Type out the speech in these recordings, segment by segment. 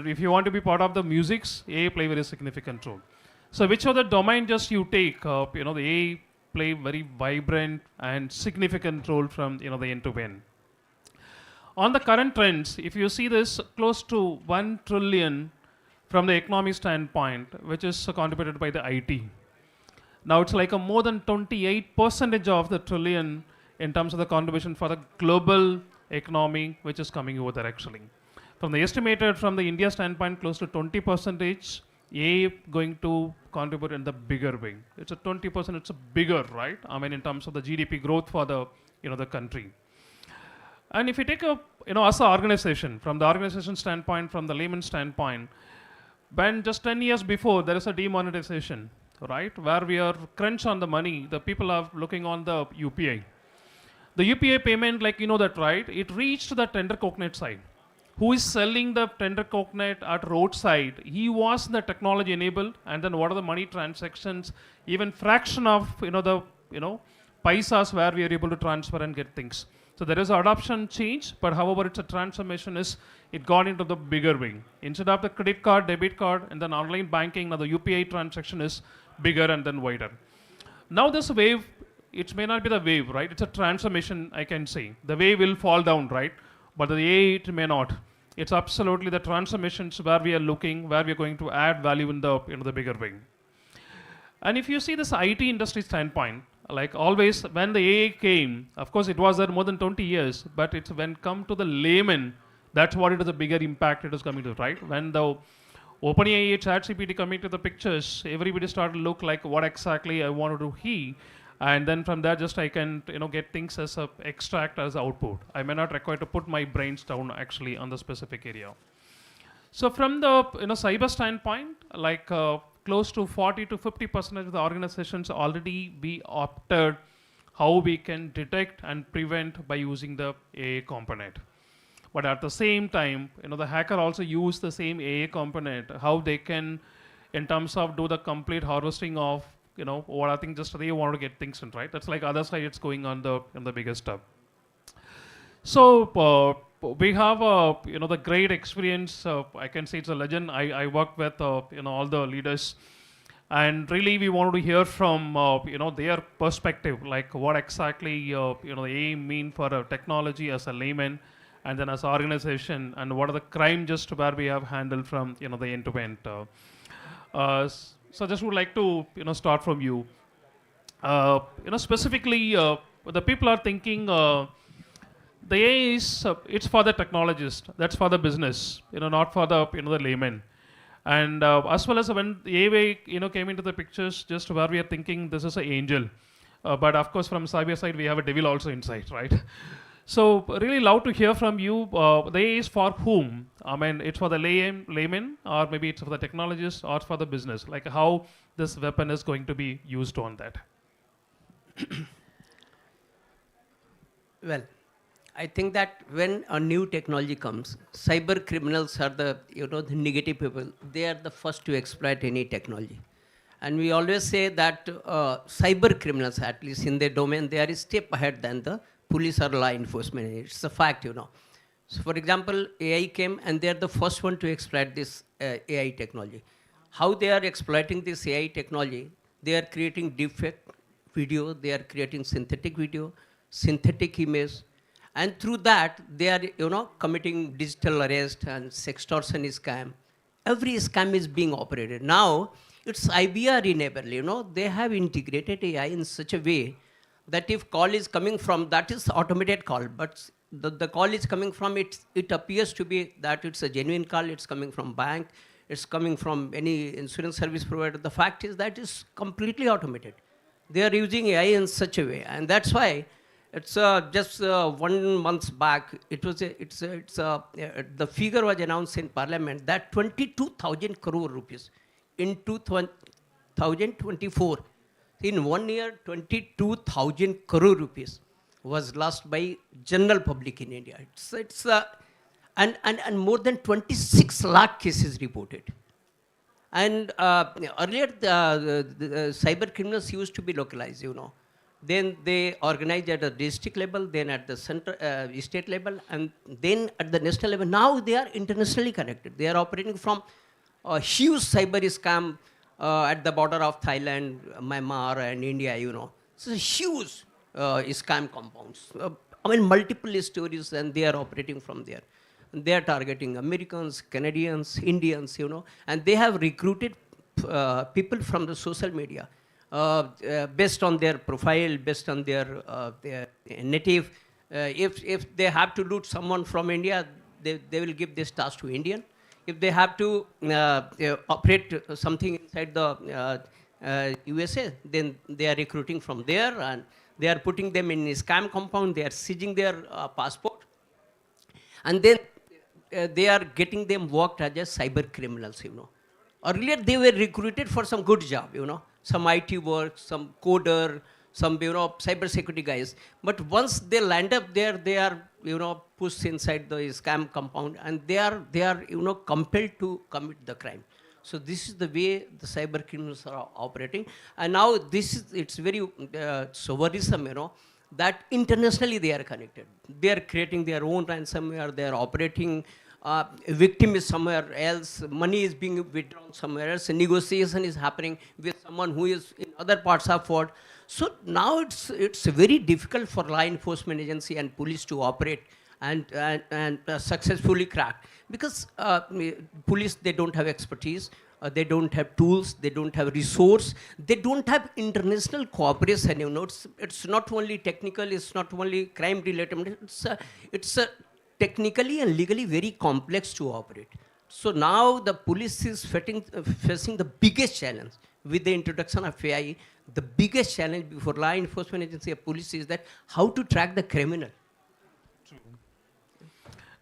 If you want to be part of the musics, AI play very significant role. So which other domain just you take, the AI play very vibrant and significant role from the end to end. On the current trends, if you see this close to 1 trillion from the economy standpoint, which is contributed by the IT. Now it's like a more than 28% of the trillion in terms of the contribution for the global economy, which is coming over there actually. From the estimated from the India standpoint, close to 20%, AI going to contribute in the bigger way. It's a 20%, it's a bigger, right? I mean, in terms of the GDP growth for the, the country. And if you take a, as an organization, from the organization standpoint, from the layman standpoint, when just 10 years before, there is a demonetization, right? Where we are crunch on the money, the people are looking on the UPI. The UPI payment, like you know that, right? It reached the tender coconut side. Who is selling the tender coconut at roadside? He was the technology enabled, and then what are the money transactions? Even fraction of paisas where we are able to transfer and get things. So there is adoption change, but however, it's a transformation is it got into the bigger wing. Instead of the credit card, debit card, and then online banking, now the UPI transaction is bigger and then wider. Now this wave, it may not be the wave, right? It's a transformation, I can say. The wave will fall down, right? But the AI, it may not. It's absolutely the transformations where we are looking, where we are going to add value in the, the bigger wing. And if you see this IT industry standpoint, like always, when the AI came, of course, it was there more than 20 years, but it's when come to the layman, that's what it is a bigger impact it is coming to, right? When the OpenAI ChatGPT coming to the pictures, everybody started to look like what exactly I want to do here. And then from there, just I can get things as a extract as output. I may not require to put my brains down actually on the specific area. So from the cyber standpoint, like close to 40 to 50% of the organizations already be opted how we can detect and prevent by using the AI component. But at the same time, the hacker also use the same AI component, how they can, in terms of do the complete harvesting of what I think just they want to get things in, right? That's like other side it's going on the biggest stuff. So we have the great experience. I can say it's a legend. I work with all the leaders, and really we wanted to hear from their perspective, like what exactly the AI mean for a technology as a layman, and then as an organization, and what are the crime just where we have handled from the end to end. So I just would like to start from you. Specifically, the people are thinking the AI is it's for the technologist, that's for the business, not for the the layman. And as well as when the AI came into the pictures, just where we are thinking this is an angel, but of course from cyber side we have a devil also inside, right? So really love to hear from you. The AI is for whom? I mean, it's for the layman, or maybe it's for the technologist, or for the business. Like how this weapon is going to be used on that. Well, I think that when a new technology comes, cyber criminals are the the negative people. They are the first to exploit any technology, and we always say that cyber criminals, at least in their domain, they are a step ahead than the police or law enforcement. It's a fact, So for example, AI came and they're the first one to exploit this AI technology. How they are exploiting this AI technology? They are creating deepfake video, they are creating synthetic video, synthetic image, and through that they are committing digital arrest and sextortion scam. Every scam is being operated. Now it's IBR enabled, they have integrated AI in such a way that if call is coming from, that is automated call, but the call is coming from, it appears to be that it's a genuine call, it's coming from bank, it's coming from any insurance service provider. The fact is that it's completely automated. They are using AI in such a way, and that's why it's just 1 month back, the figure was announced in Parliament that 22,000 crore rupees in 2024. In 1 year, 22,000 crore rupees was lost by general public in India. And more than 26 lakh cases reported. And earlier, the cyber criminals used to be localized, Then they organize at the district level, then at the state level, and then at the national level. Now they are internationally connected. They are operating from a huge cyber scam at the border of Thailand, Myanmar, and India. So huge scam compounds. I mean, multiple stories, and they are operating from there. They are targeting Americans, Canadians, Indians, and they have recruited people from the social media based on their profile, based on their native. If they have to do someone from India, they will give this task to Indian. If they have to operate something inside the USA, then they are recruiting from there, and they are putting them in a scam compound. They are seizing their passport, and then they are getting them worked as cyber criminals. Earlier they were recruited for some good job, some IT work, some coder, some cyber security guys. But once they land up there, they are pushed inside the scam compound, and they are compelled to commit the crime. So this is the way the cyber criminals are operating. And now it's very so worrisome, that internationally they are connected. They are creating their own ransomware. They are operating. Victim is somewhere else. Money is being withdrawn somewhere else. Negotiation is happening with someone who is in other parts of world. So now it's very difficult for law enforcement agency and police to operate and successfully crack, because police, they don't have expertise. They don't have tools, they don't have resource, they don't have international cooperation. It's not only technical, it's not only crime related, it's technically and legally very complex to operate. So now the police is facing the biggest challenge with the introduction of AI. The biggest challenge before law enforcement agency or police is that how to track the criminal.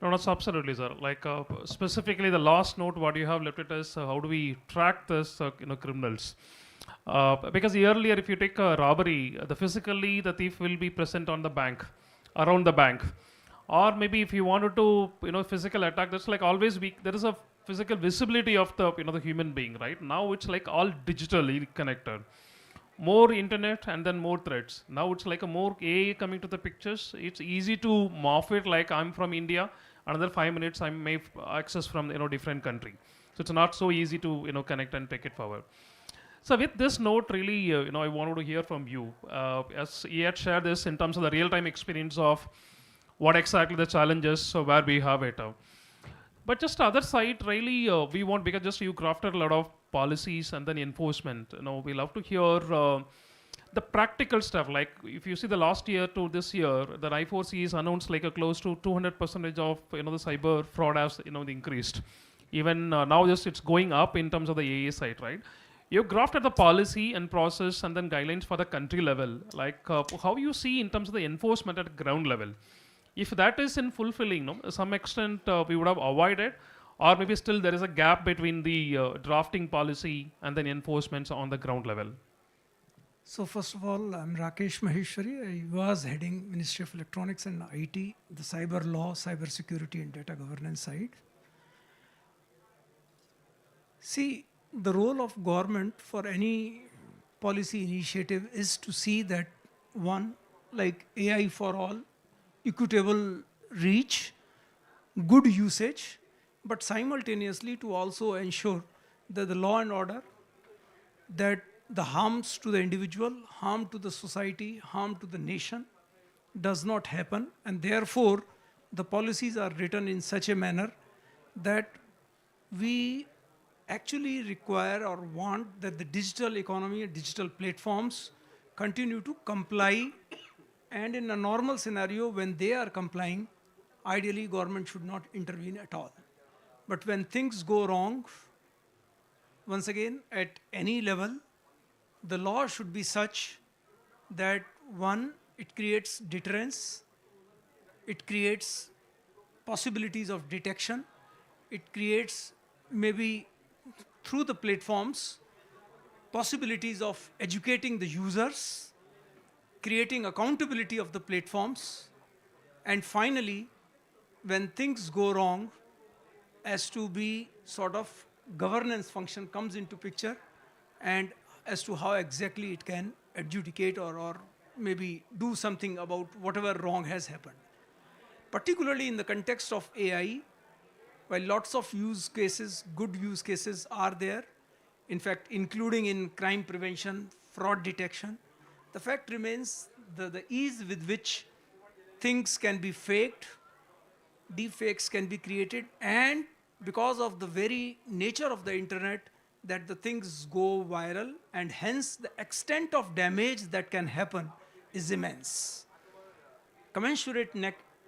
No, that's absolutely, sir. Like specifically, the last note what you have left it is how do we track this, criminals? Because earlier, if you take a robbery, physically the thief will be present on the bank, around the bank, or maybe if you wanted to, physical attack, that's like always there is a physical visibility of the human being, right? Now it's like all digitally connected. More internet and then more threats. Now it's like a more AI coming to the pictures. It's easy to morph it, like I'm from India, another 5 minutes I may access from different country. So it's not so easy to connect and take it forward. So with this note, really, I wanted to hear from you, as he had shared this in terms of the real-time experience of what exactly the challenges, so where we have it. But just the other side, really, we want, because just you crafted a lot of policies and then enforcement. We love to hear the practical stuff. Like if you see the last year to this year, the I4C is announced like a close to 200% of the cyber fraud has increased. Even now, just it's going up in terms of the AA side, right? You've crafted the policy and process and then guidelines for the country level. Like how you see in terms of the enforcement at ground level. If that is in fulfilling, some extent we would have avoided, or maybe still there is a gap between the drafting policy and then enforcements on the ground level. So first of all, I'm Rakesh Maheshwari. I was heading Ministry of Electronics and IT, the cyber law, cyber security and data governance side. See, the role of government for any policy initiative is to see that one, like AI for all, equitable reach, good usage, but simultaneously to also ensure that the law and order, that the harms to the individual, harm to the society, harm to the nation does not happen, and therefore the policies are written in such a manner that we actually require or want that the digital economy and digital platforms continue to comply. And in a normal scenario, when they are complying, ideally government should not intervene at all. But when things go wrong, once again, at any level, the law should be such that one, it creates deterrence, it creates possibilities of detection, it creates maybe through the platforms possibilities of educating the users, creating accountability of the platforms, and finally, when things go wrong, as to be sort of governance function comes into picture, and as to how exactly it can adjudicate or maybe do something about whatever wrong has happened. Particularly in the context of AI, while lots of use cases, good use cases are there, in fact, including in crime prevention, fraud detection, the fact remains the ease with which things can be faked, deepfakes can be created, and because of the very nature of the internet, that the things go viral, and hence the extent of damage that can happen is immense. Commensurate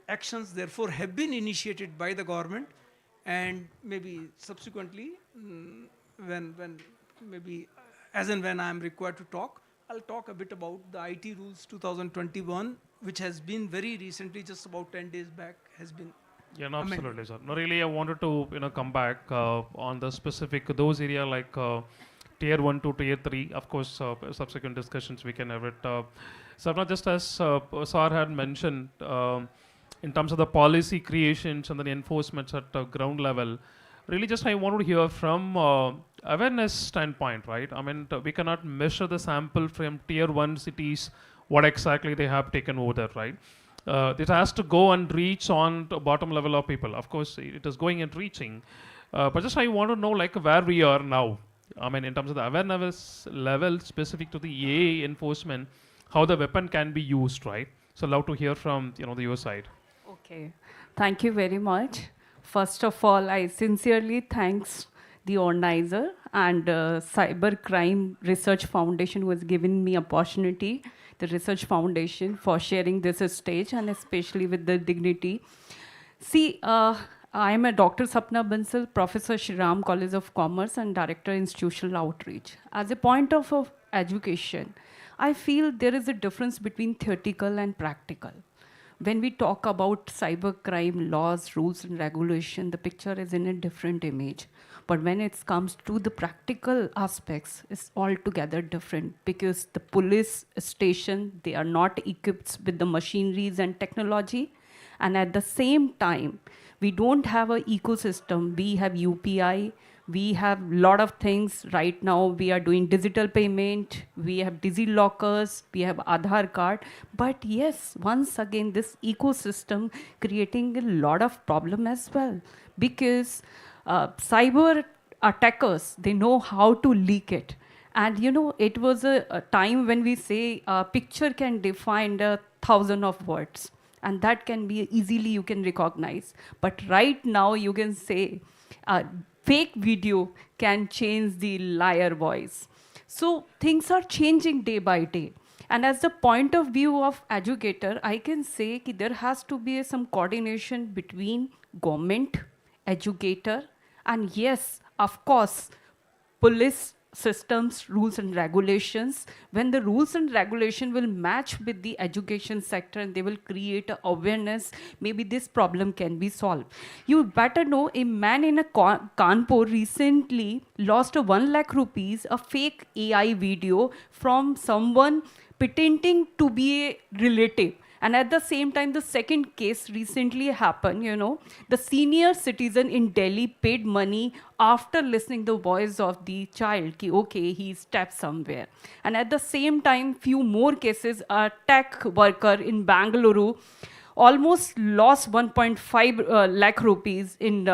actions, therefore, have been initiated by the government, and maybe subsequently, when maybe as and when I am required to talk, I'll talk a bit about the IT rules 2021, which has been very recently, just about 10 days back, has been Yeah, no, amended. absolutely, sir. No, really, I wanted to come back on the specific those area like tier 1 to tier 3. Of course, subsequent discussions we can have it. So not just as Sar had mentioned, in terms of the policy creations and the enforcements at ground level. Really, just I wanted to hear from awareness standpoint, right? I mean, we cannot measure the sample from tier 1 cities, what exactly they have taken over there, right? It has to go and reach on the bottom level of people. Of course, it is going and reaching. But just I want to know like where we are now. I mean, in terms of the awareness level specific to the AA enforcement, how the weapon can be used, right? So love to hear from the your side. Okay, thank you very much. First of all, I sincerely thanks the organizer and Cybercrime Research Foundation who has given me opportunity, the Research Foundation, for sharing this stage and especially with the dignity. See, I am a Dr. Sapna Bansal, Professor Shriram College of Commerce and Director Institutional Outreach. As a point of education, I feel there is a difference between theoretical and practical. When we talk about cybercrime laws, rules, and regulation, the picture is in a different image. But when it comes to the practical aspects, it's altogether different because the police station, they are not equipped with the machineries and technology. And at the same time, we don't have an ecosystem. We have UPI, we have a lot of things right now. We are doing digital payment, we have DigiLockers, we have Aadhaar card. But yes, once again, this ecosystem creating a lot of problem as well because cyber attackers, they know how to leak it. And it was a time when we say a picture can define 1,000 of words, and that can be easily you can recognize. But right now you can say fake video can change the liar voice. So things are changing day by day. And as the point of view of educator, I can say that there has to be some coordination between government, educator, and yes, of course, police systems, rules and regulations. When the rules and regulation will match with the education sector and they will create a awareness, maybe this problem can be solved. You better know a man in a Kanpur recently lost a 1 lakh rupees, a fake AI video from someone pretending to be a relative. And at the same time, the second case recently happened, the senior citizen in Delhi paid money after listening the voice of the child, ki, okay, he stepped somewhere. And at the same time, few more cases, a tech worker in Bangalore almost lost 1.5 lakh rupees in,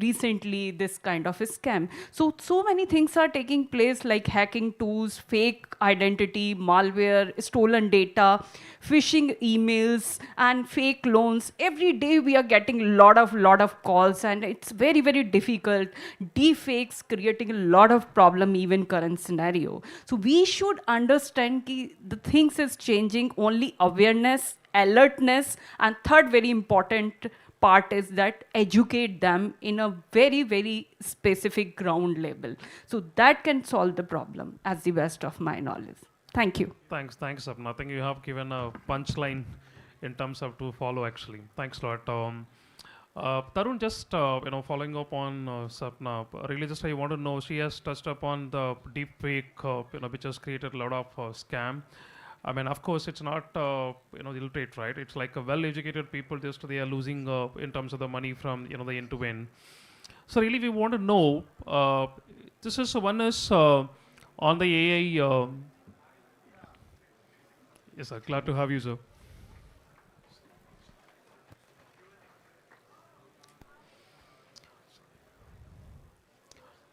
recently this kind of a scam. So many things are taking place like hacking tools, fake identity, malware, stolen data, phishing emails, and fake loans. Every day we are getting a lot of calls, and it's very, very difficult. Deepfakes creating a lot of problem even current scenario. So we should understand ki the things is changing, only awareness, alertness, and third very important part is that educate them in a very, very specific ground level. So that can solve the problem as the best of my knowledge. Thank you. Thanks, Sapna. I think you have given a punchline in terms of to follow actually. Thanks a lot. Tarun, just following up on Sapna, really just I want to know, she has touched upon the deep fake, which has created a lot of scam. I mean, of course, it's not illiterate, right? It's like a well-educated people, just they are losing in terms of the money from the end to end. So really, we want to know. This is one is on the AI. Yes, sir. Glad to have you, sir.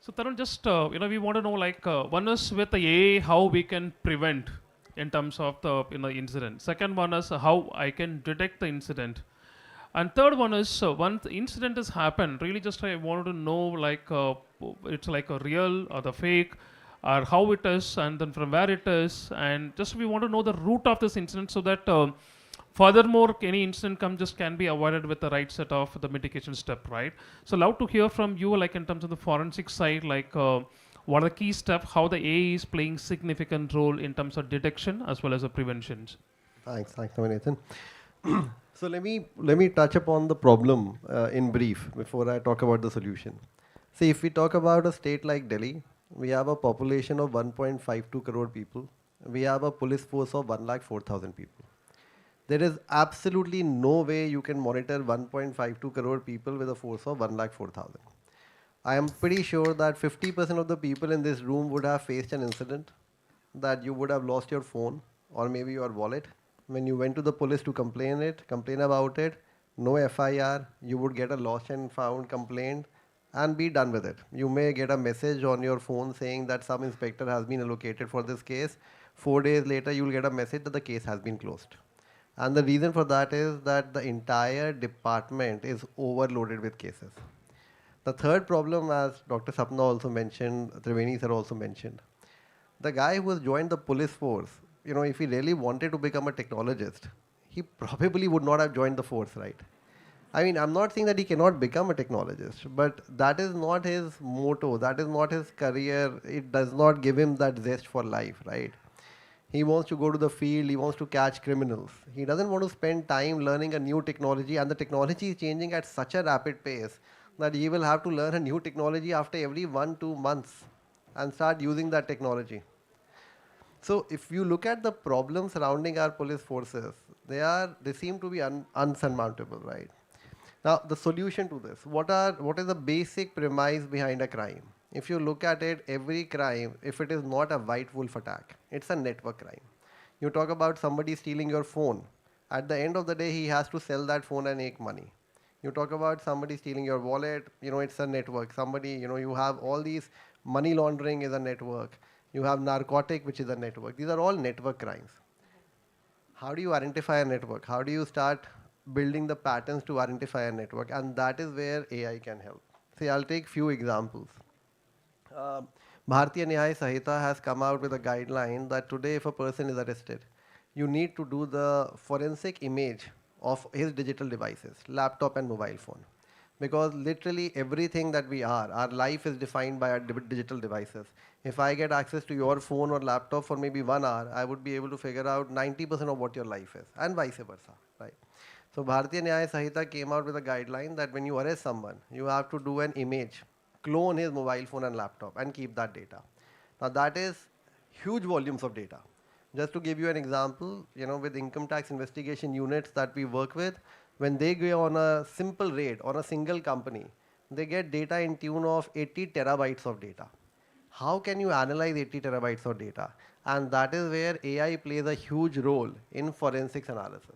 So Tarun, just we want to know like one is with the AI how we can prevent in terms of the incident. Second one is how I can detect the incident, and third one is once the incident has happened, really just I wanted to know like it's like a real or the fake, or how it is, and then from where it is, and just we want to know the root of this incident so that furthermore any incident come just can be avoided with the right set of the mitigation step, right? So love to hear from you like in terms of the forensic side, like what are the key steps, how the AI is playing significant role in terms of detection as well as the preventions. Thanks, Nathan. So let me touch upon the problem in brief before I talk about the solution. See, if we talk about a state like Delhi, we have a population of 1.52 crore people. We have a police force of 1,04,000 people. There is absolutely no way you can monitor 1.52 crore people with a force of 1,04,000. I am pretty sure that 50% of the people in this room would have faced an incident that you would have lost your phone or maybe your wallet. When you went to the police to complain about it, no FIR, you would get a lost and found complaint and be done with it. You may get a message on your phone saying that some inspector has been allocated for this case. 4 days later, you will get a message that the case has been closed. And the reason for that is that the entire department is overloaded with cases. The third problem, as Dr. Sapna also mentioned, Triveni sir also mentioned, the guy who has joined the police force, if he really wanted to become a technologist, he probably would not have joined the force, right? I mean, I'm not saying that he cannot become a technologist, but that is not his motto, that is not his career, it does not give him that zest for life, right? He wants to go to the field, he wants to catch criminals. He doesn't want to spend time learning a new technology, and the technology is changing at such a rapid pace that he will have to learn a new technology after every 1-2 months and start using that technology. So if you look at the problems surrounding our police forces, they seem to be unsurmountable, right? Now, the solution to this, what is the basic premise behind a crime? If you look at it, every crime, if it is not a white wolf attack, it's a network crime. You talk about somebody stealing your phone. At the end of the day, he has to sell that phone and make money. You talk about somebody stealing your wallet, it's a network. Somebody, you have all these money laundering is a network. You have narcotic, which is a network. These are all network crimes. How do you identify a network? How do you start building the patterns to identify a network? And that is where AI can help. See, I'll take few examples. Bharatiya Nyaya Sahita has come out with a guideline that today if a person is arrested, you need to do the forensic image of his digital devices, laptop and mobile phone. Because literally everything that we are, our life is defined by our digital devices. If I get access to your phone or laptop for maybe 1 hour, I would be able to figure out 90% of what your life is, and vice versa, right? So Bharatiya Nyaya Sahita came out with a guideline that when you arrest someone, you have to do an image, clone his mobile phone and laptop and keep that data. Now that is huge volumes of data. Just to give you an example, with income tax investigation units that we work with, when they go on a simple raid on a single company, they get data in tune of 80 terabytes of data. How can you analyze 80 terabytes of data? And that is where AI plays a huge role in forensics analysis.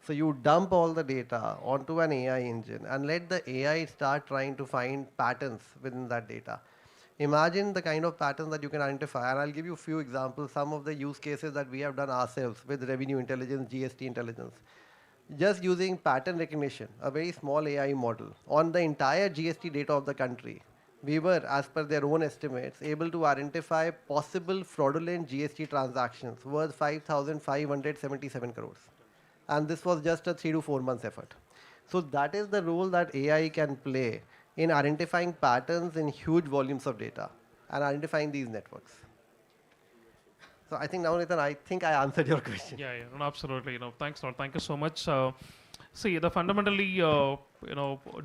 So you dump all the data onto an AI engine and let the AI start trying to find patterns within that data. Imagine the kind of patterns that you can identify. And I'll give you a few examples, some of the use cases that we have done ourselves with revenue intelligence, GST intelligence. Just using pattern recognition, a very small AI model, on the entire GST data of the country, we were, as per their own estimates, able to identify possible fraudulent GST transactions worth 5,577 crores. And this was just a 3 to 4 months effort. So that is the role that AI can play in identifying patterns in huge volumes of data and identifying these networks. So I think now, Nathan, I think I answered your question. Yeah, no, absolutely. Thanks, Lord. Thank you so much. See, the fundamentally,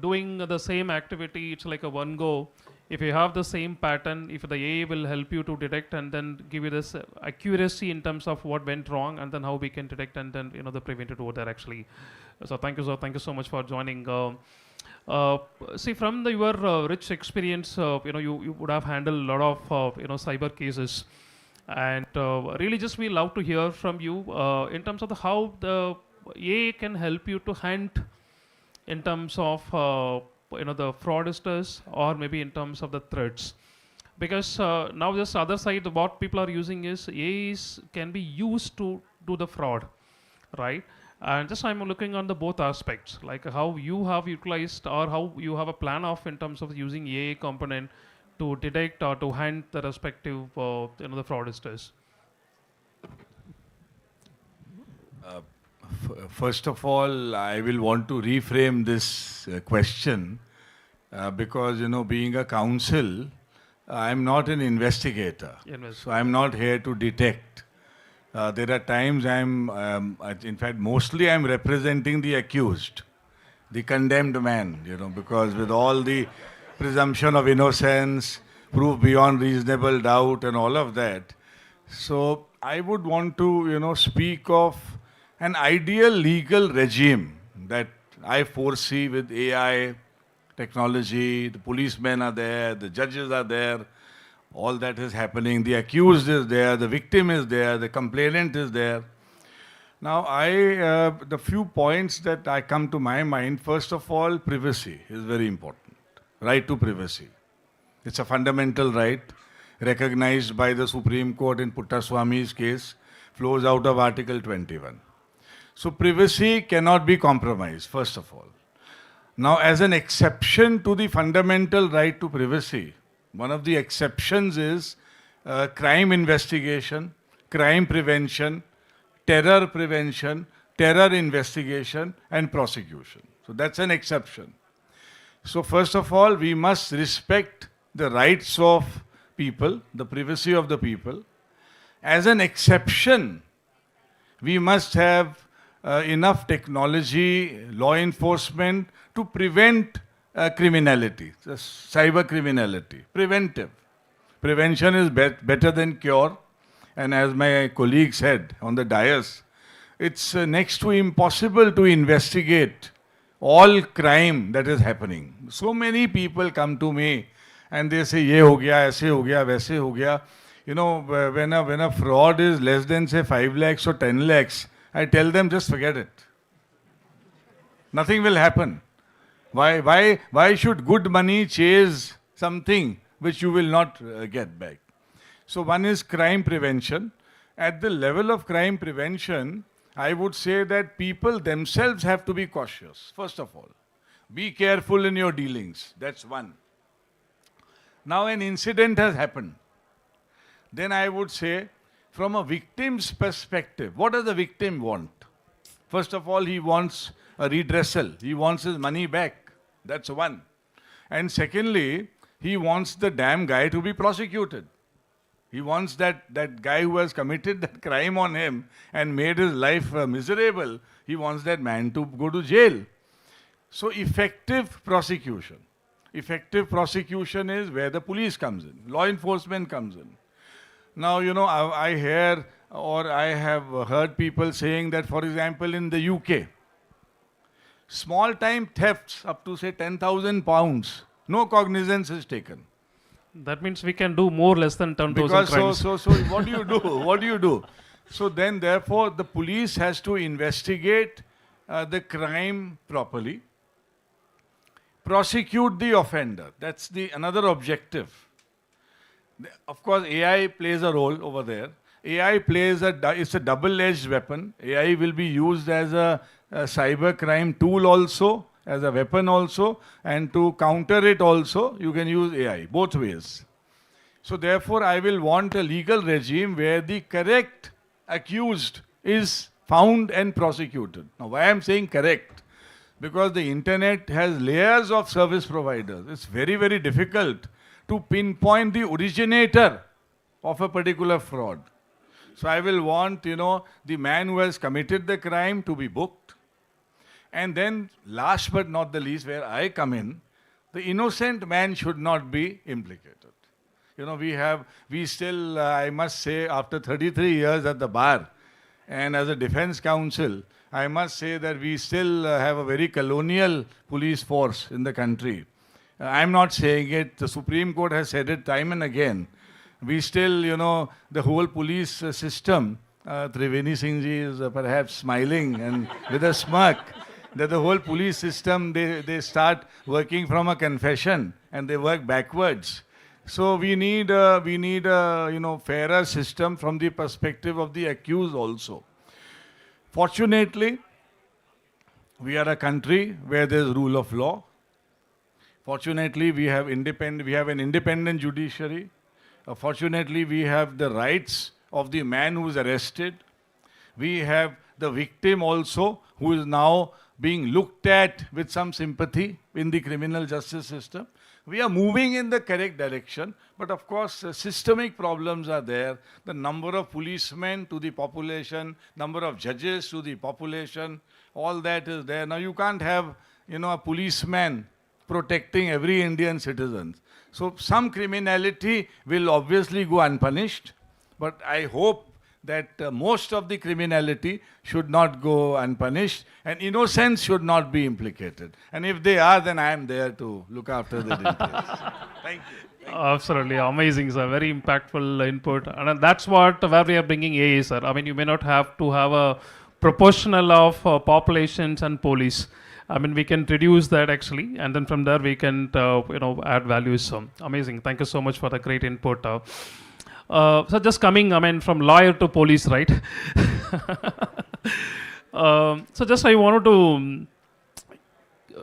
doing the same activity, it's like a one go. If you have the same pattern, if the AI will help you to detect and then give you this accuracy in terms of what went wrong and then how we can detect and then the prevent it over there actually. So thank you, sir. Thank you so much for joining. See, from your rich experience, you would have handled a lot of cyber cases. And really just we love to hear from you in terms of how the AI can help you to hunt in terms of the fraudsters, or maybe in terms of the threats. Because now this other side, what people are using is AI can be used to do the fraud, right? And just I'm looking on the both aspects, like how you have utilized or how you have a plan of in terms of using AI component to detect or to hunt the respective the fraudsters. First of all, I will want to reframe this question because, being a counsel, I'm not an investigator. So I'm not here to detect. There are times in fact, mostly I'm representing the accused, the condemned man, because with all the presumption of innocence, proof beyond reasonable doubt and all of that. So I would want to, speak of an ideal legal regime that I foresee with AI, technology, the policemen are there, the judges are there, all that is happening, the accused is there, the victim is there, the complainant is there. Now, the few points that I come to my mind, first of all, privacy is very important. Right to privacy. It's a fundamental right recognized by the Supreme Court in Puttaswamy's case, flows out of Article 21. So privacy cannot be compromised, first of all. Now, as an exception to the fundamental right to privacy, one of the exceptions is crime investigation, crime prevention, terror prevention, terror investigation, and prosecution. So that's an exception. So first of all, we must respect the rights of people, the privacy of the people. As an exception, we must have enough technology, law enforcement to prevent criminality, cyber criminality, preventive. Prevention is better than cure. And as my colleague said on the dais, it's next to impossible to investigate all crime that is happening. So many people come to me and they say, ye ho gaya, aise ho gaya, waise ho gaya. When a fraud is less than say 5 lakhs or 10 lakhs, I tell them just forget it. Nothing will happen. Why should good money chase something which you will not get back? So one is crime prevention. At the level of crime prevention, I would say that people themselves have to be cautious, first of all. Be careful in your dealings. That's one. Now an incident has happened. Then I would say, from a victim's perspective, what does the victim want? First of all, he wants a redressal. He wants his money back. That's one. And secondly, he wants the damn guy to be prosecuted. He wants that guy who has committed that crime on him and made his life miserable, he wants that man to go to jail. So effective prosecution. Effective prosecution is where the police comes in, law enforcement comes in. Now, I hear or I have heard people saying that, for example, in the UK, small-time thefts up to, say, 10,000 pounds, no cognizance is taken. That means we can do more less than 10,000 crimes. So what do you do? What do you do? So then, therefore, the police has to investigate the crime properly, prosecute the offender. That's another objective. Of course, AI plays a role over there. AI it's a double-edged weapon. AI will be used as a cybercrime tool also, as a weapon also, and to counter it also, you can use AI, both ways. So therefore, I will want a legal regime where the correct accused is found and prosecuted. Now, why I'm saying correct? Because the internet has layers of service providers. It's very, very difficult to pinpoint the originator of a particular fraud. So I will want, the man who has committed the crime to be booked. And then, last but not the least, where I come in, the innocent man should not be implicated. We still, I must say, after 33 years at the bar, and as a defense counsel, I must say that we still have a very colonial police force in the country. I'm not saying it, the Supreme Court has said it time and again. We still, the whole police system, Triveni Singh ji is perhaps smiling and with a smirk, that the whole police system, they start working from a confession and they work backwards. So we need a fairer system from the perspective of the accused also. Fortunately, we are a country where there is rule of law. Fortunately, we have an independent judiciary. Fortunately, we have the rights of the man who is arrested. We have the victim also, who is now being looked at with some sympathy in the criminal justice system. We are moving in the correct direction, but of course, systemic problems are there. The number of policemen to the population, number of judges to the population, all that is there. Now, you can't have, a policeman protecting every Indian citizen. So, some criminality will obviously go unpunished, but I hope that most of the criminality should not go unpunished and innocence should not be implicated. And if they are, then I am there to look after the details. Thank you. Absolutely amazing, sir. Very impactful input, and that's what where we are bringing AI, sir. I mean, you may not have to have a proportional of populations and police. I mean, we can reduce that actually, and then from there we can add values. So amazing. Thank you so much for the great input. So just coming, I mean, from lawyer to police, right? So just I wanted to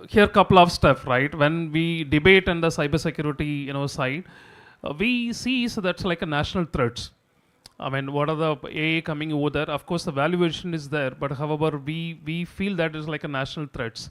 hear a couple of stuff, right? When we debate on the cybersecurity, side, we see so that's like a national threats. I mean, what are the AI coming over there? Of course, the valuation is there, but however, we feel that is like a national threats.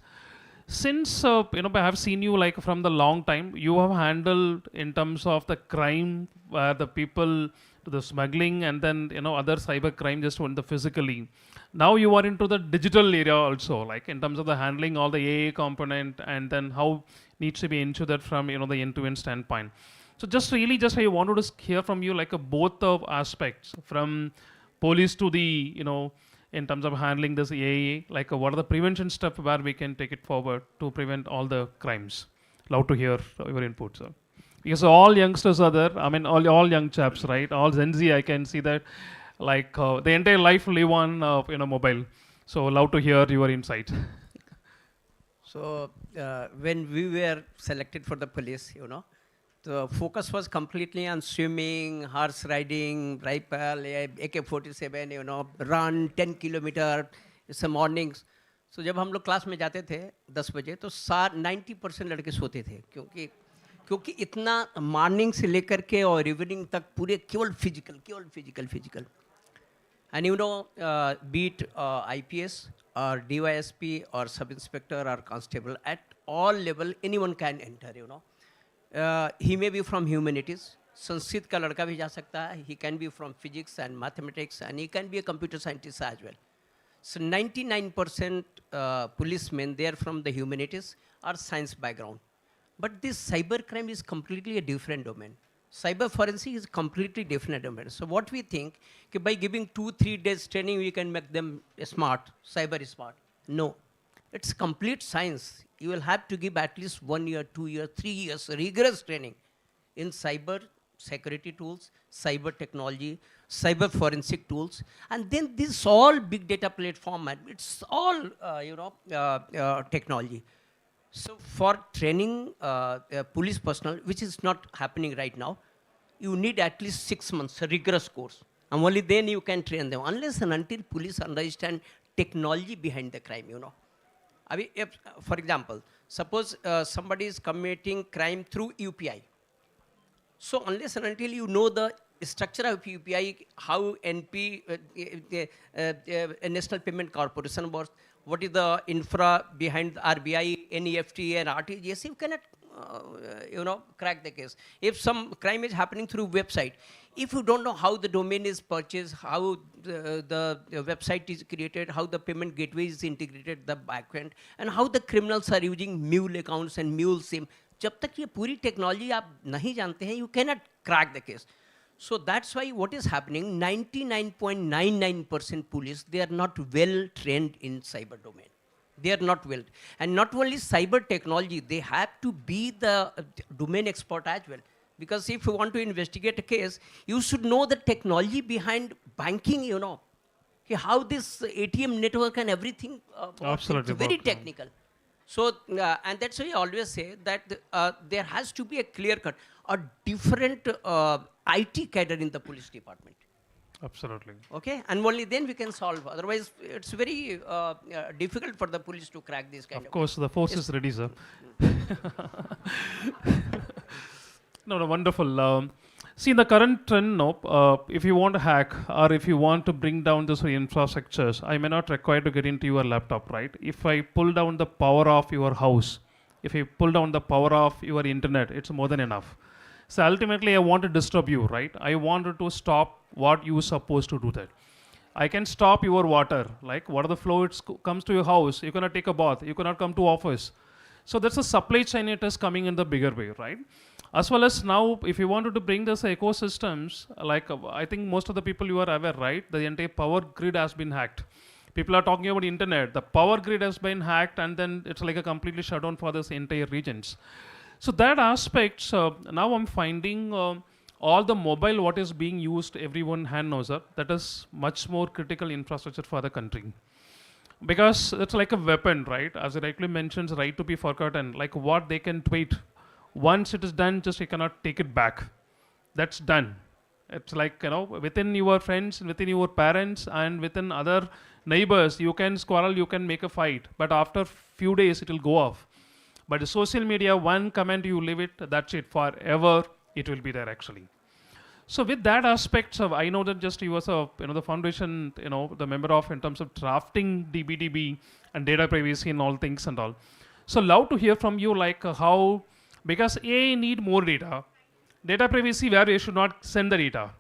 Since I have seen you like from the long time, you have handled in terms of the crime, the people, the smuggling, and then other cyber crime just on the physically. Now you are into the digital area also, like in terms of the handling all the AI component, and then how needs to be ensured from the end-to-end standpoint. So just I wanted to hear from you like both of aspects from police to the in terms of handling this AI, like what are the prevention stuff where we can take it forward to prevent all the crimes. Love to hear your input, sir. Because all youngsters are there. I mean, all young chaps, right? All Gen Z, I can see that, like the entire life live on mobile. So love to hear your insight. So when we were selected for the police, the focus was completely on swimming, horse riding, rifle, AK-47, run 10 kilometer, it's mornings. So जब हम लोग class में जाते थे 10 बजे तो 90% लड़के सोते थे क्योंकि इतना मॉर्निंग से लेकर के और इवनिंग तक पूरे केवल physical and beat IPS or DYSP or sub inspector or constable at all level anyone can enter. He may be from humanities. Sanskrit का लड़का भी जा सकता है. He can be from physics and mathematics, and he can be a computer scientist as well. So 99% policemen, they are from the humanities or science background. But this cybercrime is completely a different domain. Cyber forensic is completely different domain. So what we think, by giving 2-3 days training, we can make them smart, cyber smart. No, it's complete science. You will have to give at least 1 year, 2 years, 3 years rigorous training in cyber security tools, cyber technology, cyber forensic tools, and then this all big data platform, it's all technology. So for training police personnel, which is not happening right now, you need at least 6 months, a rigorous course. And only then you can train them, unless and until police understand technology behind the crime, If, for example, suppose somebody is committing crime through UPI. So unless and until you know the structure of UPI, how NP, National Payment Corporation works, what is the infra behind RBI, NEFT and RTGS, you cannot, crack the case. If some crime is happening through website, if you don't know how the domain is purchased, how the website is created, how the payment gateway is integrated, the backend, and how the criminals are using mule accounts and mule SIM, जब तक ये पूरी technology आप नहीं जानते हैं, you cannot crack the case. So that's why what is happening, 99.99% police, they are not well trained in cyber domain. They are not well. And not only cyber technology, they have to be the domain expert as well. Because if you want to investigate a case, you should know the technology behind banking, you know. Okay, how this ATM network and everything works. Absolutely It's very work, yeah. technical. So, and that's why I always say that there has to be a clear cut, a different IT cadre in the police department. Absolutely. Okay, and only then we can solve. Otherwise, it's very difficult for the police to crack this kind of. Of course, the force is ready, sir. No, wonderful. See, the current trend, no, if you want to hack or if you want to bring down this infrastructures, I may not require to get into your laptop, right? If I pull down the power of your house, if you pull down the power of your internet, it's more than enough. So ultimately, I want to disturb you, right? I wanted to stop what you supposed to do that. I can stop your water, like water the flow, it comes to your house, you cannot take a bath, you cannot come to office. So that's a supply chain, it is coming in the bigger way, right? As well as now, if you wanted to bring this ecosystems, like I think most of the people you are aware, right? The entire power grid has been hacked. People are talking about internet, the power grid has been hacked and then it's like a completely shut down for this entire regions. So that aspect, now I'm finding all the mobile what is being used, everyone hand knows that is much more critical infrastructure for the country. Because it's like a weapon, right? As it rightly mentions, right to be forgotten, like what they can tweet. Once it is done, just you cannot take it back. That's done. It's like, you know, within your friends, within your parents, and within other neighbors, you can quarrel, you can make a fight. But after few days, it will go off. But the social media, one comment you leave it, that's it, forever it will be there actually. So with that aspect, I know that just you was the foundation, the member of in terms of drafting DBDB and data privacy and all things and all. So love to hear from you like how, because AI need more data privacy where you should not send the data.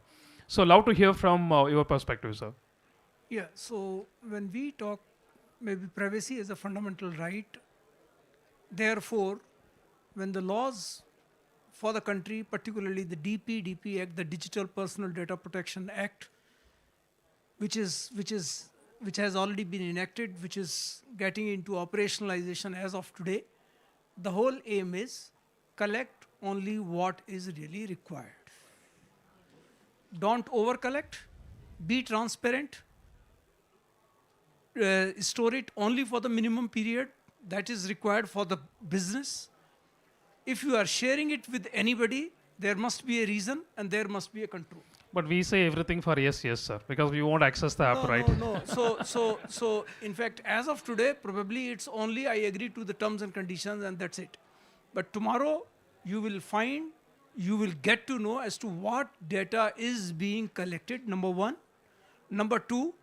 So love to hear from your perspective, sir. Yeah, so when we talk, maybe privacy is a fundamental right. Therefore, when the laws for the country, particularly the DP Act, the Digital Personal Data Protection Act, which has already been enacted, which is getting into operationalization as of today, the whole aim is collect only what is really required. Don't over collect, be transparent, store it only for the minimum period that is required for the business. If you are sharing it with anybody, there must be a reason and there must be a control. But we say everything for yes, sir, because we won't access the app, right? No. So in fact, as of today, probably it's only I agree to the terms and conditions and that's it. But tomorrow, you will get to know as to what data is being collected, number one. Number two,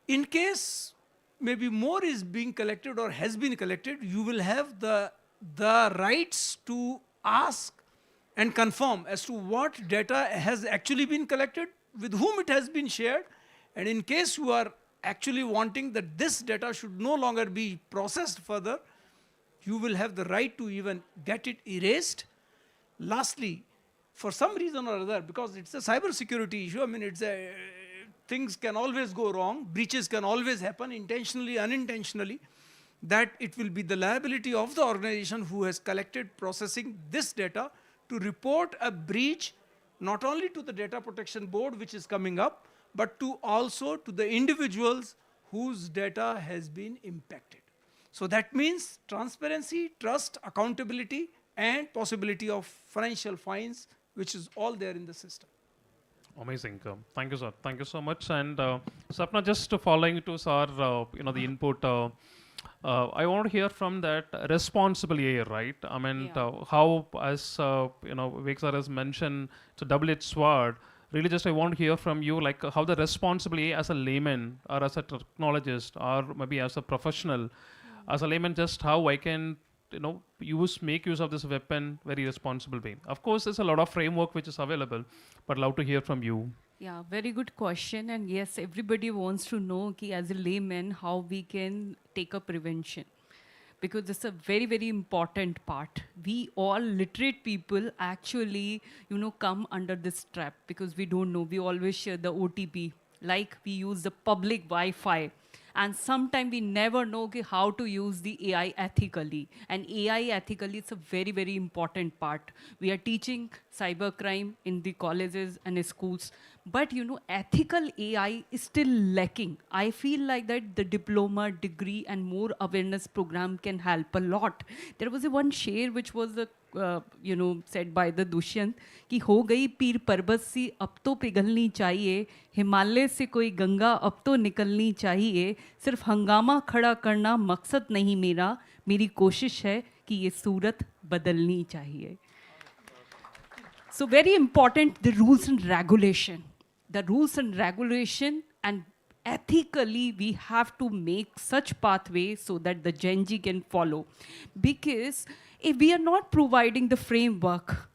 in case maybe more is being collected or has been collected, you will have the rights to ask and confirm as to what data has actually been collected, with whom it has been shared, and in case you are actually wanting that this data should no longer be processed further, you will have the right to even get it erased. Lastly, for some reason or other, because it's a cybersecurity issue, I mean, things can always go wrong, breaches can always happen, intentionally, unintentionally, that it will be the liability of the organization who has collected processing this data to report a breach not only to the data protection board which is coming up, but to also to the individuals whose data has been impacted. So that means transparency, trust, accountability, and possibility of financial fines, which is all there in the system. Amazing. Thank you, sir. Thank you so much. And Sapna, just following to sir, the input, I want to hear from that responsibly, right? I mean, how, as Vivek sir has mentioned, it's a double-edged sword. Really, just I want to hear from you, like how the responsibly as a layman or as a technologist or maybe as a professional, as a layman, just how I can, make use of this weapon very responsible way. Of course, there's a lot of framework which is available, but love to hear from you. Yeah, very good question. And yes, everybody wants to know ki, as a layman how we can take a prevention. Because it's a very, very important part. We all literate people actually, come under this trap because we don't know. We always share the OTP, like we use the public Wi-Fi. And sometimes we never know how to use the AI ethically. And AI ethically is a very, very important part. We are teaching cybercrime in the colleges and schools, but ethical AI is still lacking. I feel like that the diploma, degree, and more awareness program can help a lot. There was a one share which was said by the Dushyant कि हो गई पीर पर्वत सी अब तो पिघलनी चाहिए, हिमालय से कोई गंगा अब तो निकलनी चाहिए, सिर्फ हंगामा खड़ा करना मकसद नहीं मेरा, मेरी कोशिश है कि ये सूरत बदलनी चाहिए. So very important, the rules and regulation. The rules and regulation, and ethically we have to make such pathways so that the Gen Z can follow. Because if we are not providing the framework,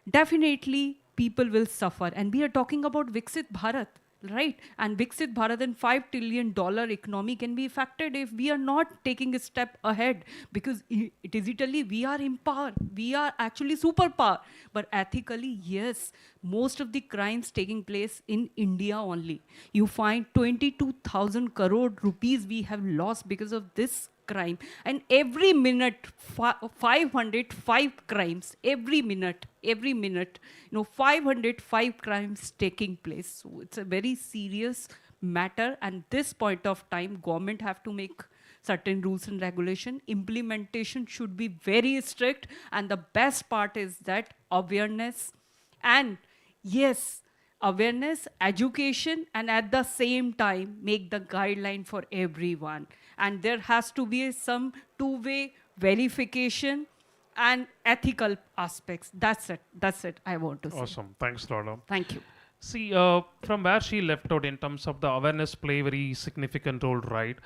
definitely people will suffer. And we are talking about Viksit Bharat, right? And Viksit Bharat and $5 trillion economy can be affected if we are not taking a step ahead. Because digitally we are in power. We are actually superpower. But ethically, yes, most of the crimes taking place in India only. You find 22,000 crore rupees we have lost because of this crime. And every minute, 505 crimes, every minute, 505 crimes taking place. So it's a very serious matter. And this point of time, government have to make certain rules and regulation. Implementation should be very strict. And the best part is that awareness and yes, awareness, education, and at the same time, make the guideline for everyone. And there has to be some two-way verification and ethical aspects. That's it I want to say. Awesome. Thanks, Lorna. Thank you. See, from where she left out in terms of the awareness play very significant role, right?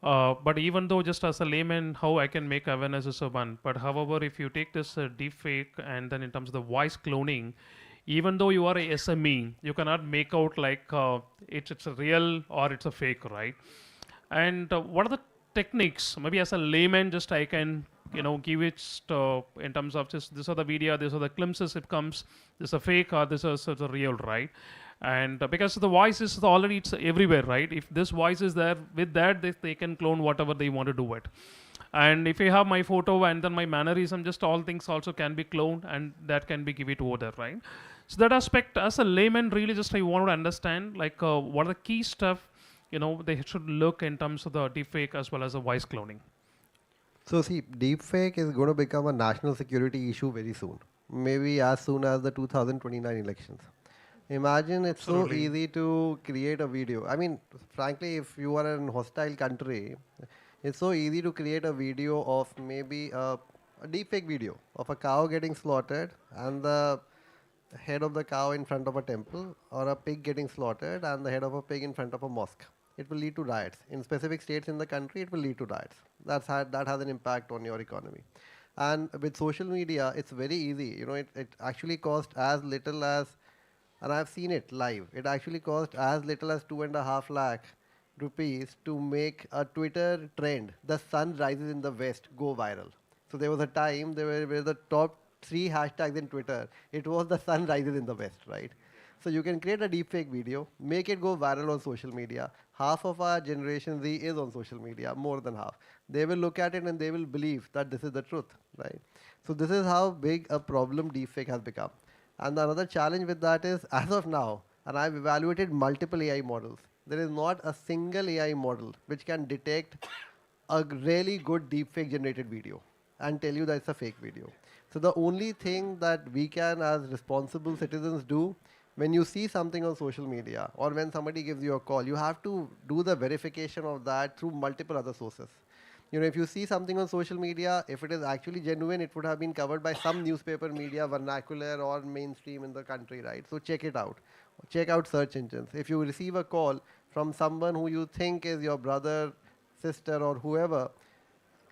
But even though just as a layman, how I can make awareness is a one. But however, if you take this deepfake and then in terms of the voice cloning, even though you are a SME, you cannot make out like it's a real or it's a fake, right? And what are the techniques? Maybe as a layman, just I can give it in terms of just this are the video, these are the glimpses it comes, this is a fake or this is a real, right? And because the voice is already it's everywhere, right? If this voice is there, with that they can clone whatever they want to do it. And if you have my photo and then my mannerism, just all things also can be cloned and that can be given over there, right? So that aspect, as a layman, really just I want to understand like what are the key stuff they should look in terms of the deepfake as well as the voice cloning. So see, deepfake is going to become a national security issue very soon. Maybe as soon as the 2029 elections. Imagine it's so easy to create a video. I mean, frankly, if you are in a hostile country, it's so easy to create a video of maybe a deepfake video of a cow getting slaughtered and the head of the cow in front of a temple, or a pig getting slaughtered and the head of a pig in front of a mosque. It will lead to riots. In specific states in the country, it will lead to riots. That has an impact on your economy. And with social media, it's very easy. It actually cost as little as, and I've seen it live, it actually cost as little as 2.5 lakh rupees to make a Twitter trend, "The sun rises in the west," go viral. So there was a time, there were the top 3 hashtags in Twitter. It was "the sun rises in the west," right? So you can create a deepfake video, make it go viral on social media. Half of our generation Z is on social media, more than half. They will look at it and they will believe that this is the truth, right? So this is how big a problem deepfake has become. And another challenge with that is, as of now, and I've evaluated multiple AI models, there is not a single AI model which can detect a really good deepfake generated video and tell you that it's a fake video. So the only thing that we can as responsible citizens do, when you see something on social media or when somebody gives you a call, you have to do the verification of that through multiple other sources. If you see something on social media, if it is actually genuine, it would have been covered by some newspaper media, vernacular or mainstream in the country, right? So check it out. Check out search engines. If you receive a call from someone who you think is your brother, sister or whoever,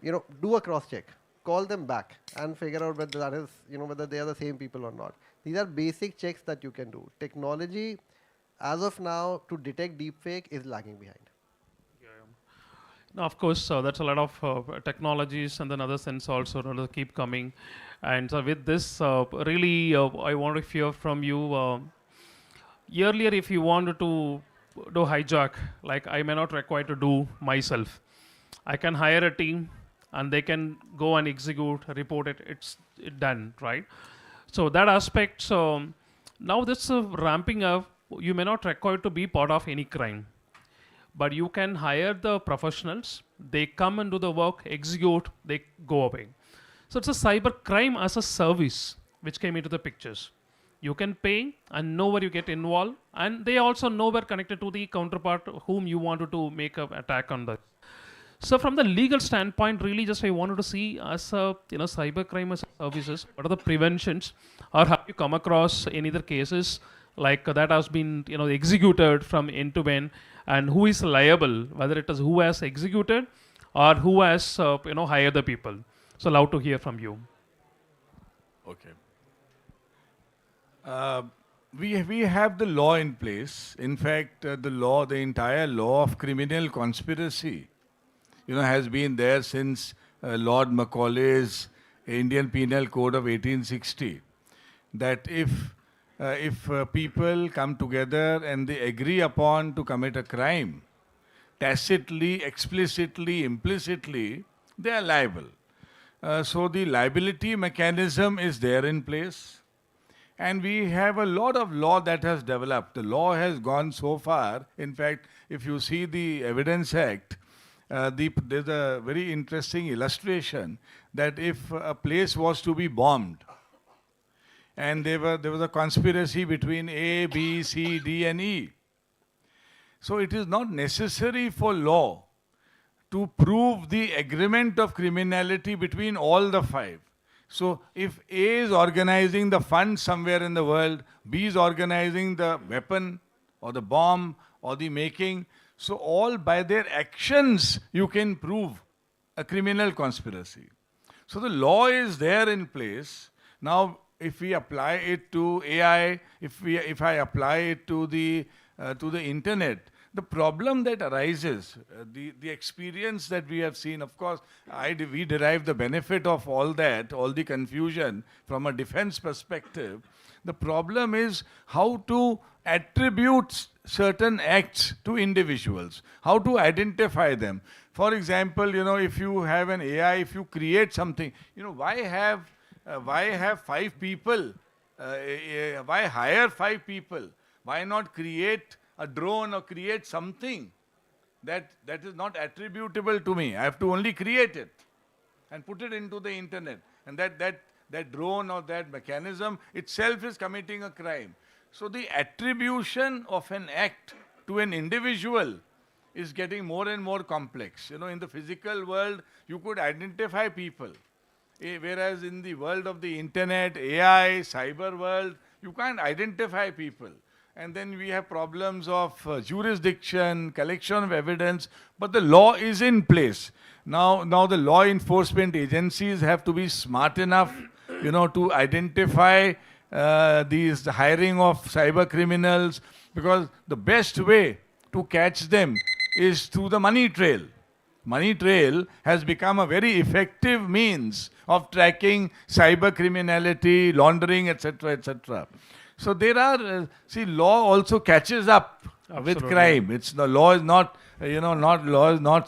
do a cross check. Call them back and figure out whether that is, whether they are the same people or not. These are basic checks that you can do. Technology, as of now, to detect deepfake is lagging behind. Now, of course, that's a lot of technologies and then other sense also keep coming. And so with this, really, I want to hear from you. Earlier, if you wanted to do hijack, like I may not require to do myself. I can hire a team and they can go and execute, report it, it's done, right? So that aspect, so now this ramping up, you may not require to be part of any crime, but you can hire the professionals, they come and do the work, execute, they go away. So it's a cyber crime as a service which came into the pictures. You can pay and know where you get involved, and they also know where connected to the counterpart whom you wanted to make an attack on the. So from the legal standpoint, really just I wanted to see as a cybercrime as services, what are the preventions, or have you come across any other cases like that has been executed from end to end, and who is liable, whether it is who has executed or who has hired the people. So love to hear from you. Okay. We have the law in place. In fact, the entire law of criminal conspiracy, has been there since Lord Macaulay's Indian Penal Code of 1860. That if people come together and they agree upon to commit a crime, tacitly, explicitly, implicitly, they are liable. So the liability mechanism is there in place. And we have a lot of law that has developed. The law has gone so far. In fact, if you see the Evidence Act, there's a very interesting illustration that if a place was to be bombed, and there was a conspiracy between A, B, C, D, and E. So it is not necessary for law to prove the agreement of criminality between all the five. So if A is organizing the fund somewhere in the world, B is organizing the weapon or the bomb or the making, so all by their actions you can prove a criminal conspiracy. So the law is there in place. Now if we apply it to AI, if I apply it to the internet, the problem that arises, the experience that we have seen, of course, we derive the benefit of all that, all the confusion from a defense perspective. The problem is how to attribute certain acts to individuals, how to identify them. For example, if you have an AI, if you create something, why have 5 people? Why hire 5 people? Why not create a drone or create something that is not attributable to me? I have to only create it and put it into the internet. And that drone or that mechanism itself is committing a crime. So the attribution of an act to an individual is getting more and more complex. In the physical world, you could identify people. Whereas in the world of the internet, AI, cyber world, you can't identify people. And then we have problems of jurisdiction, collection of evidence, but the law is in place. Now the law enforcement agencies have to be smart enough, to identify the hiring of cyber criminals, because the best way to catch them is through the money trail. Money trail has become a very effective means of tracking cyber criminality, laundering, etc., etc. So there are, law also catches up with crime. The law is not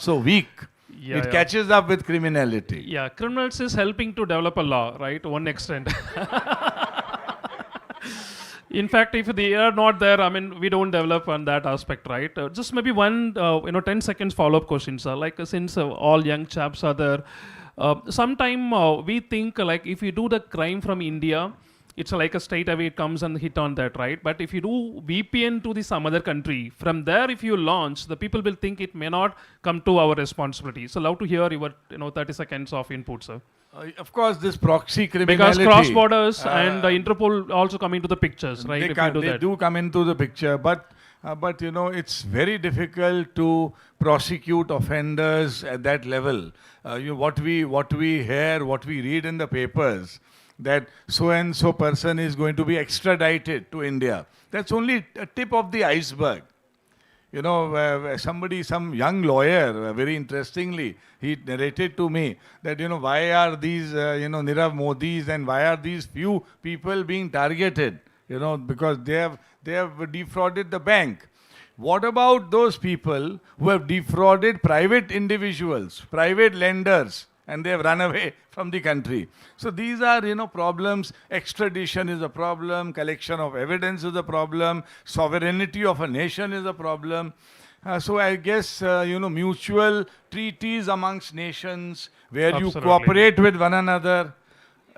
so weak. Yeah, it catches up with criminality. Yeah, criminals is helping to develop a law, right? To one extent. In fact, if they are not there, we don't develop on that aspect, right? Just maybe one, 10 seconds follow-up question, sir. Like since all young chaps are there, sometime we think like if you do the crime from India, it's like a straight away it comes and hit on that, right? But if you do VPN to some other country, from there if you launch, the people will think it may not come to our responsibility. So love to hear your 30 seconds of input, sir. Of course, this proxy criminality. Because cross borders and Interpol also come into the pictures, right? They do come into the picture, but it's very difficult to prosecute offenders at that level. What we hear, what we read in the papers, that so and so person is going to be extradited to India. That's only a tip of the iceberg. Some young lawyer, very interestingly, he narrated to me that, why are these, Nirav Modis and why are these few people being targeted? Because they have defrauded the bank. What about those people who have defrauded private individuals, private lenders, and they have run away from the country? So these are, problems. Extradition is a problem. Collection of evidence is a problem. Sovereignty of a nation is a problem. So I guess, mutual treaties amongst nations where you Absolutely. cooperate with one another.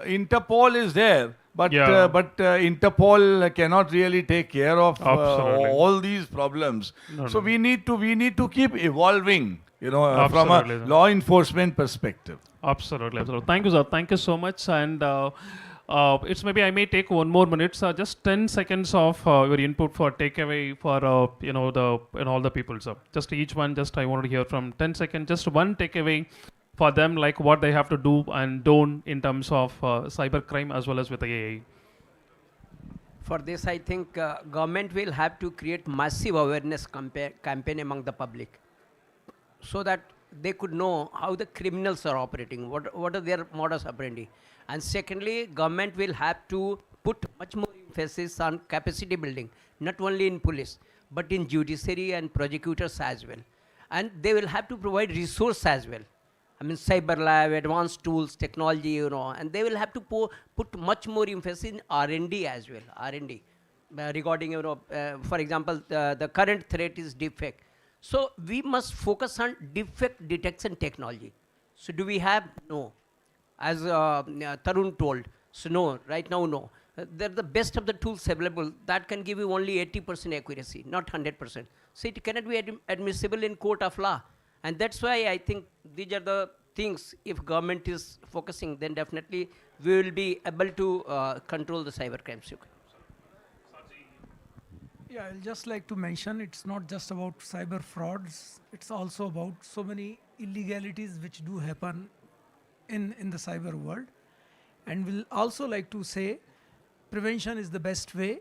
Interpol is there, but Yeah. Interpol cannot really take care of Absolutely. all these problems. No, So no. we need to keep evolving, from Absolutely, a sir. law enforcement perspective. Absolutely, absolutely. Thank you, sir. Thank you so much. And it's maybe I may take 1 more minute, just 10 seconds of your input for takeaway for all the people, sir. Just each one. Just I wanted to hear from 10 seconds. Just one takeaway for them, like what they have to do and don't in terms of cybercrime as well as with the AI. For this, I think government will have to create massive awareness campaign among the public, so that they could know how the criminals are operating, what are their modus operandi. And secondly, government will have to put much more emphasis on capacity building, not only in police, but in judiciary and prosecutors as well. And they will have to provide resource as well. I mean, cyber lab, advanced tools, technology, and they will have to put much more emphasis in R&D as well, R&D, regarding, for example, the current threat is deepfake. So we must focus on deepfake detection technology. So do we have? No. As Tarun told, so no, right now no. They're the best of the tools available that can give you only 80% accuracy, not 100%. So it cannot be admissible in court of law. And that's why I think these are the things, if government is focusing, then definitely we will be able to control the cybercrimes. Yeah, I'll just like to mention it's not just about cyber frauds, it's also about so many illegalities which do happen in the cyber world. And we'll also like to say prevention is the best way.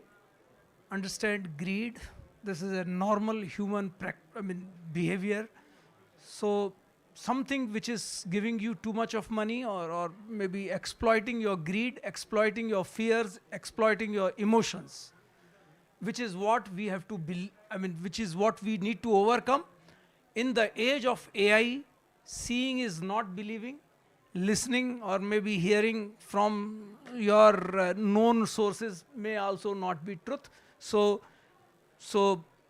Understand greed. This is a normal human behavior. So something which is giving you too much of money, or maybe exploiting your greed, exploiting your fears, exploiting your emotions, which is what we have to which is what we need to overcome. In the age of AI, seeing is not believing, listening or maybe hearing from your known sources may also not be truth. So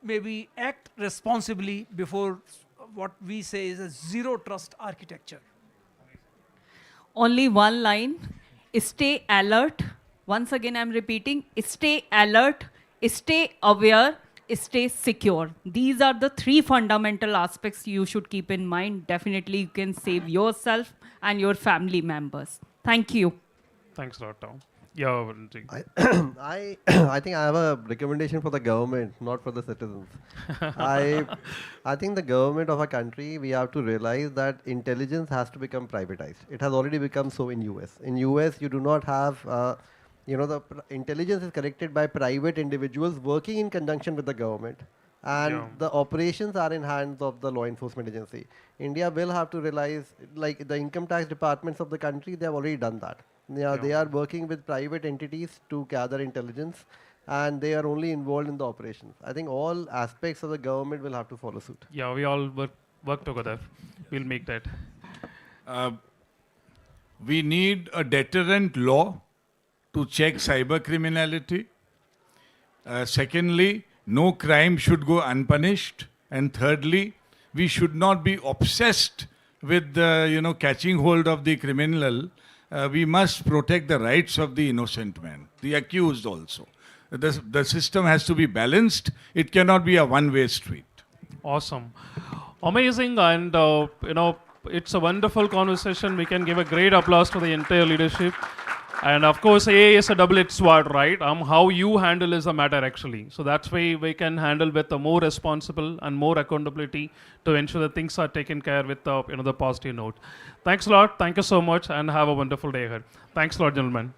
maybe act responsibly before what we say is a zero trust architecture. Only one line: stay alert. Once again, I'm repeating: stay alert, stay aware, stay secure. These are the three fundamental aspects you should keep in mind. Definitely, you can save yourself and your family members. Thank you. Thanks a lot, Tom. Yeah, Varunji. I think I have a recommendation for the government, not for the citizens. I think the government of a country, we have to realize that intelligence has to become privatized. It has already become so in US. In US, you do not have, intelligence is collected by private individuals working in conjunction with the government. And the operations are in hands of the law enforcement agency. India will have to realize, like the income tax departments of the country, they have already done that. They are working with private entities to gather intelligence, and they are only involved in the operations. I think all aspects of the government will have to follow suit. Yeah, we all work together. We'll make that. We need a deterrent law to check cyber criminality. Secondly, no crime should go unpunished. And thirdly, we should not be obsessed with catching hold of the criminal. We must protect the rights of the innocent man, the accused also. The system has to be balanced. It cannot be a one-way street. Awesome. Amazing. And, it's a wonderful conversation. We can give a great applause to the entire leadership. And of course, AA is a double-edged sword, right? How you handle is a matter actually. So that's why we can handle with a more responsible and more accountability to ensure that things are taken care with the positive note. Thanks a lot. Thank you so much, and have a wonderful day ahead. Thanks a lot, gentlemen.